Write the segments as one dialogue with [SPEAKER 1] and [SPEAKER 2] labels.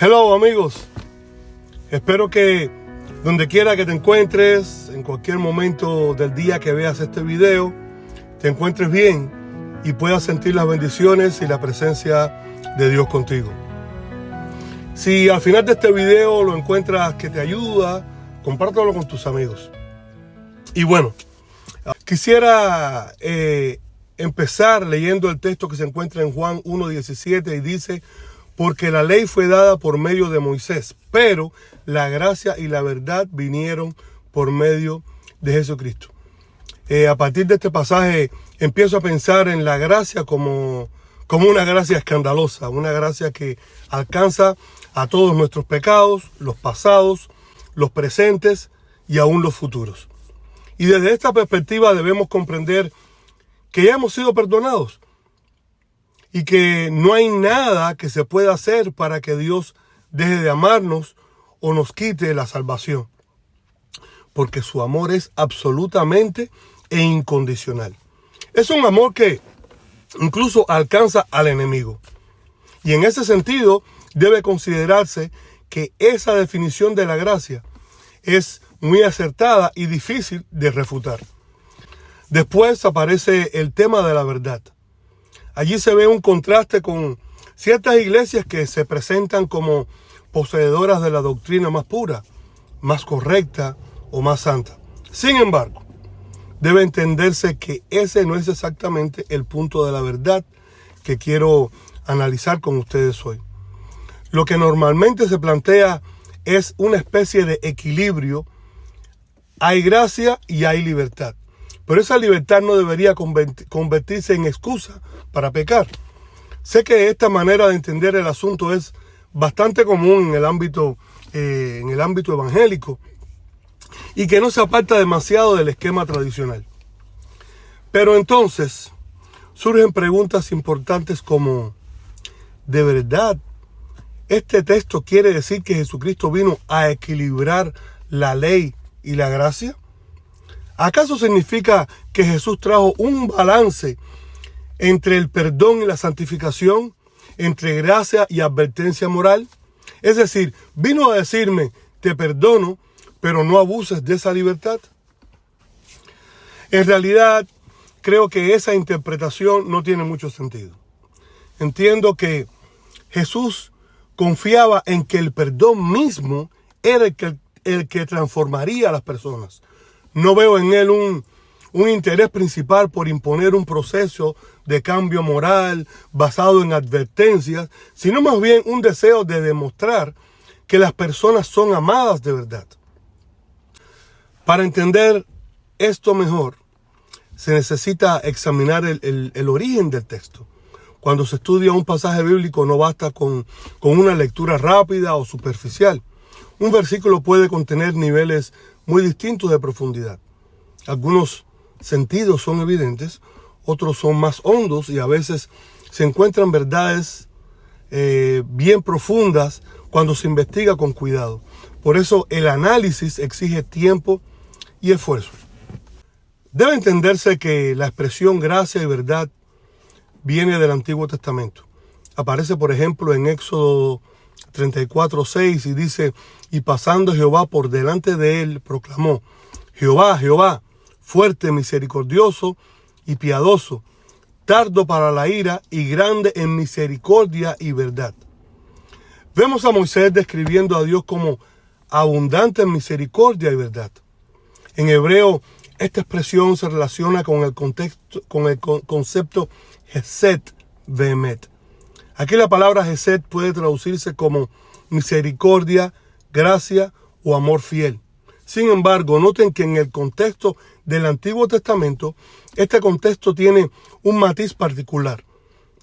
[SPEAKER 1] Hello amigos, espero que donde quiera que te encuentres, en cualquier momento del día que veas este video, te encuentres bien y puedas sentir las bendiciones y la presencia de Dios contigo. Si al final de este video lo encuentras que te ayuda, compártelo con tus amigos. Y bueno, quisiera empezar leyendo el texto que se encuentra en Juan 1:17 y dice: porque la ley fue dada por medio de Moisés, pero la gracia y la verdad vinieron por medio de Jesucristo. A partir de este pasaje empiezo a pensar en la gracia como una gracia escandalosa, una gracia que alcanza a todos nuestros pecados, los pasados, los presentes y aún los futuros. Y desde esta perspectiva debemos comprender que ya hemos sido perdonados y que no hay nada que se pueda hacer para que Dios deje de amarnos o nos quite la salvación, porque su amor es absolutamente e incondicional. Es un amor que incluso alcanza al enemigo. Y en ese sentido debe considerarse que esa definición de la gracia es muy acertada y difícil de refutar. Después aparece el tema de la verdad. Allí se ve un contraste con ciertas iglesias que se presentan como poseedoras de la doctrina más pura, más correcta o más santa. Sin embargo, debe entenderse que ese no es exactamente el punto de la verdad que quiero analizar con ustedes hoy. Lo que normalmente se plantea es una especie de equilibrio. Hay gracia y hay libertad. Pero esa libertad no debería convertirse en excusa para pecar. Sé que esta manera de entender el asunto es bastante común en el ámbito evangélico y que no se aparta demasiado del esquema tradicional. Pero entonces surgen preguntas importantes como: ¿de verdad este texto quiere decir que Jesucristo vino a equilibrar la ley y la gracia? ¿Acaso significa que Jesús trajo un balance entre el perdón y la santificación, entre gracia y advertencia moral? Es decir, vino a decirme: te perdono, pero no abuses de esa libertad. En realidad, creo que esa interpretación no tiene mucho sentido. Entiendo que Jesús confiaba en que el perdón mismo era el que transformaría a las personas. No veo en él un interés principal por imponer un proceso de cambio moral basado en advertencias, sino más bien un deseo de demostrar que las personas son amadas de verdad. Para entender esto mejor, se necesita examinar el origen del texto. Cuando se estudia un pasaje bíblico no basta con una lectura rápida o superficial. Un versículo puede contener niveles muy distintos de profundidad. Algunos sentidos son evidentes, otros son más hondos y a veces se encuentran verdades bien profundas cuando se investiga con cuidado. Por eso el análisis exige tiempo y esfuerzo. Debe entenderse que la expresión gracia y verdad viene del Antiguo Testamento. Aparece, por ejemplo, en Éxodo 34:6 y dice: y pasando Jehová por delante de él, proclamó: Jehová, Jehová, fuerte, misericordioso y piadoso, tardo para la ira y grande en misericordia y verdad. Vemos a Moisés describiendo a Dios como abundante en misericordia y verdad. En hebreo, esta expresión se relaciona con el concepto Hesed Vehemet. Aquí la palabra Hesed puede traducirse como misericordia, gracia o amor fiel. Sin embargo, noten que en el contexto del Antiguo Testamento, este contexto tiene un matiz particular.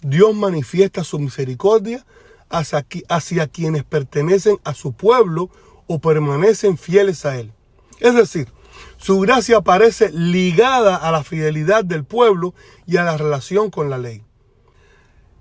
[SPEAKER 1] Dios manifiesta su misericordia hacia quienes pertenecen a su pueblo o permanecen fieles a él. Es decir, su gracia aparece ligada a la fidelidad del pueblo y a la relación con la ley.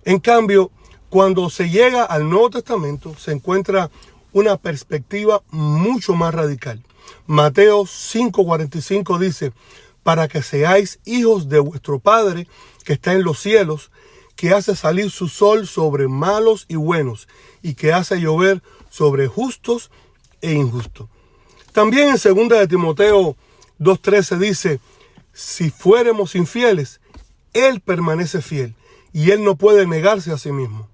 [SPEAKER 1] En cambio, cuando se llega al Nuevo Testamento, se encuentra una perspectiva mucho más radical. Mateo 5:45 dice: para que seáis hijos de vuestro Padre que está en los cielos, que hace salir su sol sobre malos y buenos, y que hace llover sobre justos e injustos. También en 2 de Timoteo 2:13 dice, si fuéramos infieles, Él permanece fiel, y Él no puede negarse a sí mismo.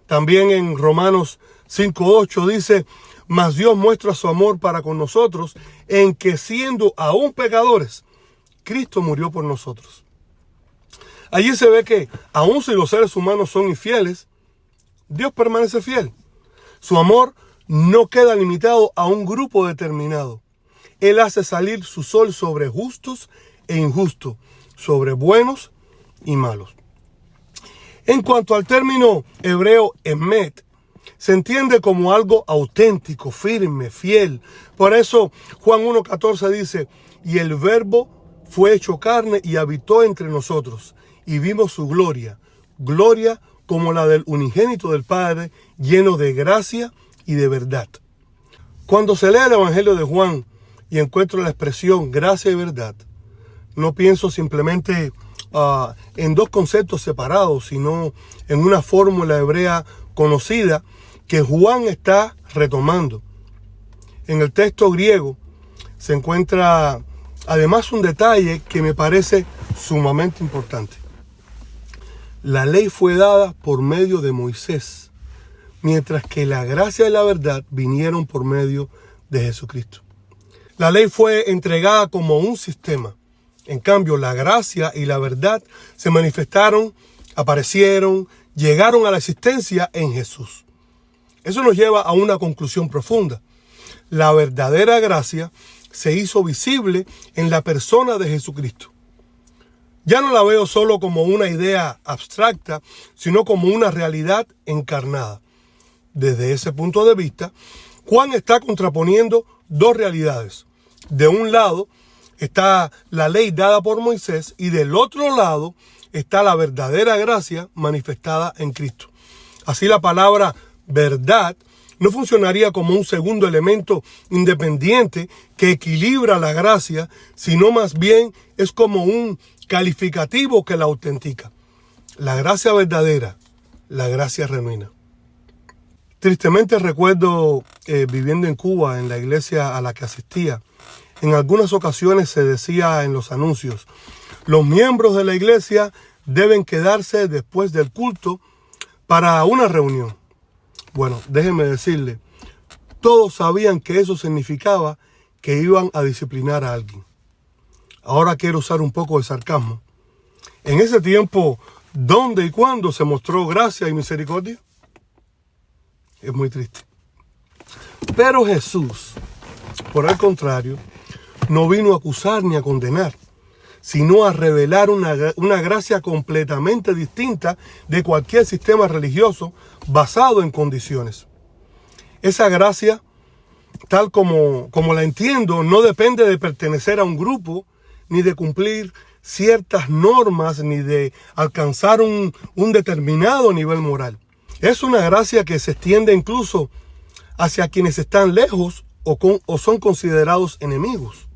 [SPEAKER 1] También en Romanos 5:8 dice, mas Dios muestra su amor para con nosotros, en que siendo aún pecadores, Cristo murió por nosotros. Allí se ve que, aun si los seres humanos son infieles, Dios permanece fiel. Su amor no queda limitado a un grupo determinado. Él hace salir su sol sobre justos e injustos, sobre buenos y malos. En cuanto al término hebreo emet, se entiende como algo auténtico, firme, fiel. Por eso Juan 1:14 dice, y el verbo fue hecho carne y habitó entre nosotros, y vimos su gloria, gloria como la del unigénito del Padre, lleno de gracia y de verdad. Cuando se lee el Evangelio de Juan y encuentro la expresión gracia y verdad, no pienso simplemente en dos conceptos separados, sino en una fórmula hebrea conocida que Juan está retomando. En el texto griego se encuentra además un detalle que me parece sumamente importante. La ley fue dada por medio de Moisés, mientras que la gracia y la verdad vinieron por medio de Jesucristo. La ley fue entregada como un sistema. En cambio, la gracia y la verdad se manifestaron, aparecieron, llegaron a la existencia en Jesús. Eso nos lleva a una conclusión profunda. La verdadera gracia se hizo visible en la persona de Jesucristo. Ya no la veo solo como una idea abstracta, sino como una realidad encarnada. Desde ese punto de vista, Juan está contraponiendo dos realidades. De un lado está la ley dada por Moisés y del otro lado está la verdadera gracia manifestada en Cristo. Así la palabra verdad no funcionaría como un segundo elemento independiente que equilibra la gracia, sino más bien es como un calificativo que la autentica. La gracia verdadera, la gracia genuina. Tristemente recuerdo viviendo en Cuba, en la iglesia a la que asistía, en algunas ocasiones se decía en los anuncios, los miembros de la iglesia deben quedarse después del culto para una reunión. Bueno, déjenme decirle, todos sabían que eso significaba que iban a disciplinar a alguien. Ahora quiero usar un poco de sarcasmo. En ese tiempo, ¿dónde y cuándo se mostró gracia y misericordia? Es muy triste. Pero Jesús, por el contrario, no vino a acusar ni a condenar, sino a revelar una gracia completamente distinta de cualquier sistema religioso basado en condiciones. Esa gracia, tal como la entiendo, no depende de pertenecer a un grupo, ni de cumplir ciertas normas, ni de alcanzar un determinado nivel moral. Es una gracia que se extiende incluso hacia quienes están lejos o son considerados enemigos.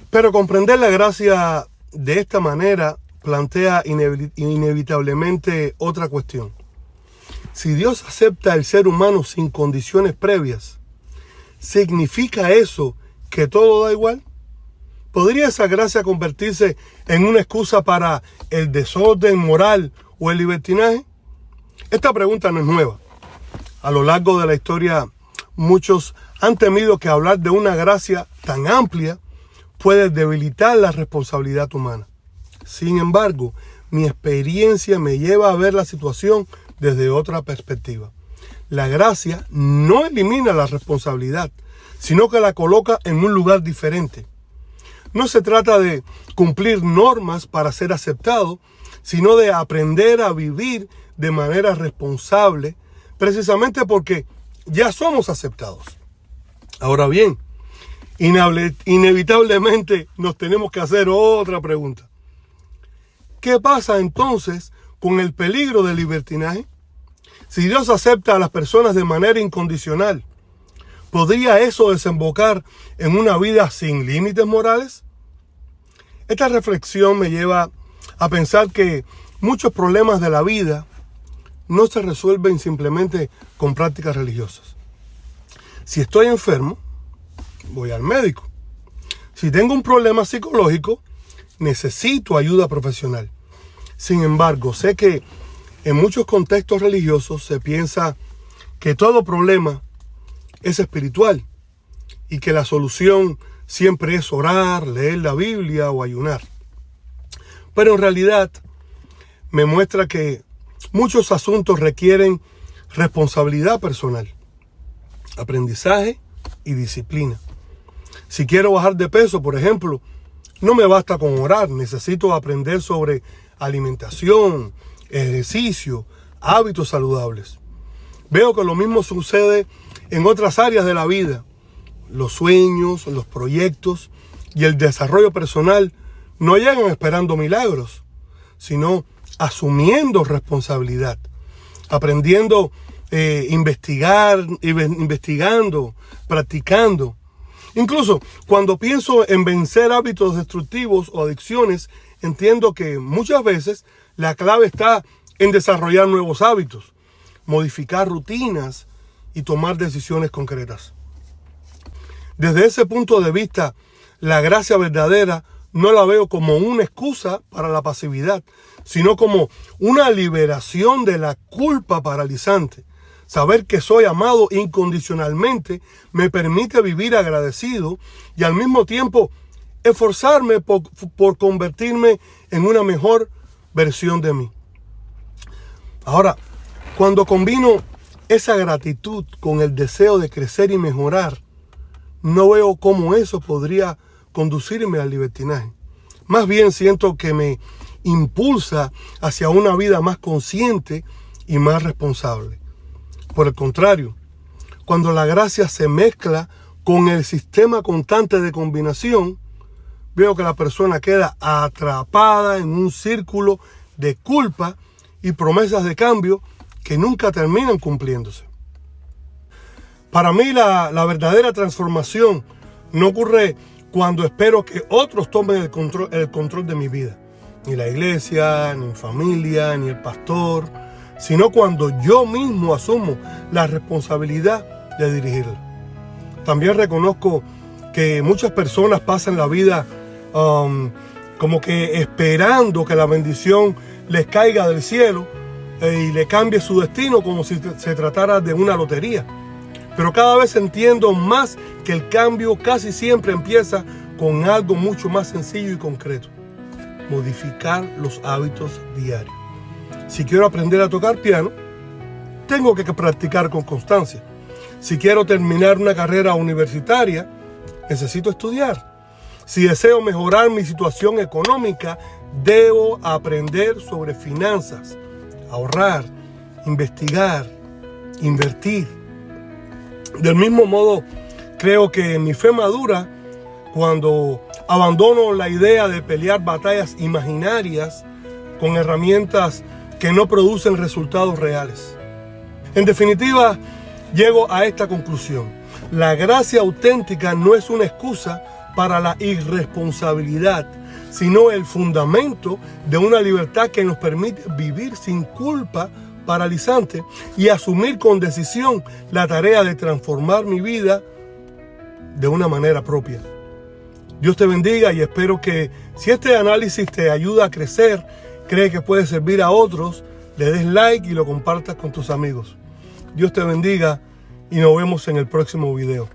[SPEAKER 1] Pero comprender la gracia de esta manera plantea inevitablemente otra cuestión. Si Dios acepta al ser humano sin condiciones previas, ¿significa eso que todo da igual? ¿Podría esa gracia convertirse en una excusa para el desorden moral o el libertinaje? Esta pregunta no es nueva. A lo largo de la historia, muchos han temido que hablar de una gracia tan amplia puede debilitar la responsabilidad humana. Sin embargo, mi experiencia me lleva a ver la situación desde otra perspectiva. La gracia no elimina la responsabilidad, sino que la coloca en un lugar diferente. No se trata de cumplir normas para ser aceptado, sino de aprender a vivir de manera responsable, precisamente porque ya somos aceptados. Ahora bien, inevitablemente nos tenemos que hacer otra pregunta. ¿Qué pasa entonces con el peligro del libertinaje? Si Dios acepta a las personas de manera incondicional, ¿podría eso desembocar en una vida sin límites morales? Esta reflexión me lleva a pensar que Muchos problemas de la vida no se resuelven simplemente con prácticas religiosas. Si estoy enfermo, voy al médico. Si tengo un problema psicológico, necesito ayuda profesional. Sin embargo, sé que en muchos contextos religiosos se piensa que todo problema es espiritual y que la solución siempre es orar, leer la Biblia o ayunar. Pero en realidad me muestra que muchos asuntos requieren responsabilidad personal, aprendizaje y disciplina. Si quiero bajar de peso, por ejemplo, no me basta con orar, necesito aprender sobre alimentación, ejercicio, hábitos saludables. Veo que lo mismo sucede en otras áreas de la vida. Los sueños, los proyectos y el desarrollo personal no llegan esperando milagros, sino asumiendo responsabilidad, aprendiendo, investigando, practicando. Incluso cuando pienso en vencer hábitos destructivos o adicciones, entiendo que muchas veces la clave está en desarrollar nuevos hábitos, modificar rutinas y tomar decisiones concretas. Desde ese punto de vista, la gracia verdadera no la veo como una excusa para la pasividad, sino como una liberación de la culpa paralizante. Saber que soy amado incondicionalmente me permite vivir agradecido y al mismo tiempo esforzarme por convertirme en una mejor versión de mí. Ahora, cuando combino esa gratitud con el deseo de crecer y mejorar, no veo cómo eso podría conducirme al libertinaje. Más bien siento que me impulsa hacia una vida más consciente y más responsable. Por el contrario, cuando la gracia se mezcla con el sistema constante de combinación, veo que la persona queda atrapada en un círculo de culpa y promesas de cambio que nunca terminan cumpliéndose. Para mí la verdadera transformación no ocurre cuando espero que otros tomen el control de mi vida. Ni la iglesia, ni mi familia, ni el pastor, sino cuando yo mismo asumo la responsabilidad de dirigirla. También reconozco que muchas personas pasan la vida como que esperando que la bendición les caiga del cielo y le cambie su destino como si se tratara de una lotería. Pero cada vez entiendo más que el cambio casi siempre empieza con algo mucho más sencillo y concreto: modificar los hábitos diarios. Si quiero aprender a tocar piano, tengo que practicar con constancia. Si quiero terminar una carrera universitaria, necesito estudiar. Si deseo mejorar mi situación económica, debo aprender sobre finanzas, ahorrar, investigar, invertir. Del mismo modo, creo que mi fe madura cuando abandono la idea de pelear batallas imaginarias con herramientas que no producen resultados reales. En definitiva, llego a esta conclusión: la gracia auténtica no es una excusa para la irresponsabilidad, sino el fundamento de una libertad que nos permite vivir sin culpa paralizante y asumir con decisión la tarea de transformar mi vida de una manera propia. Dios te bendiga y espero que si este análisis te ayuda a crecer, cree que puede servir a otros, le des like y lo compartas con tus amigos. Dios te bendiga y nos vemos en el próximo video.